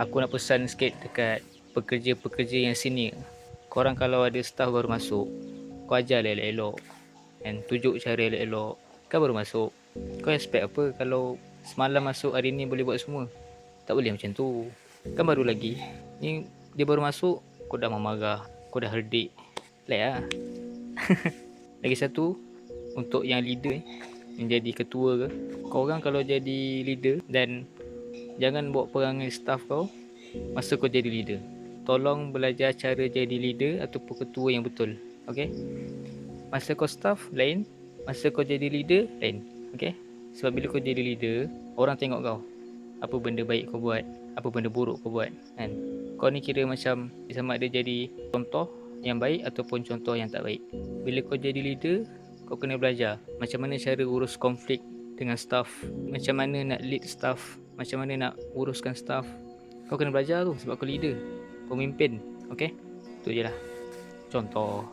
Aku nak pesan sikit dekat pekerja-pekerja yang senior. Korang kalau ada staff baru masuk, kau ajar dia elok-elok and tunjuk cara elok-elok. Kan baru masuk, kau expect apa kalau semalam masuk hari ni boleh buat semua? Tak boleh macam tu. Kan baru lagi. Ni dia baru masuk, kau dah marah, kau dah herdik. Like lah. Lagi satu, untuk yang leader yang jadi ketua ke, korang kalau jadi leader dan jangan bawa perangai staff kau masa kau jadi leader. Tolong belajar cara jadi leader ataupun ketua yang betul. Okay? Masa kau staff lain, masa kau jadi leader lain. Okay? Sebab bila kau jadi leader, orang tengok kau. Apa benda baik kau buat, apa benda buruk kau buat, kan? Kau ni kira macam sama ada jadi contoh yang baik ataupun contoh yang tak baik. Bila kau jadi leader, kau kena belajar macam mana cara urus konflik dengan staff, macam mana nak lead staff, macam mana nak uruskan staff. Kau kena belajar tu sebab kau leader, pemimpin. Okay? Tu je lah contoh.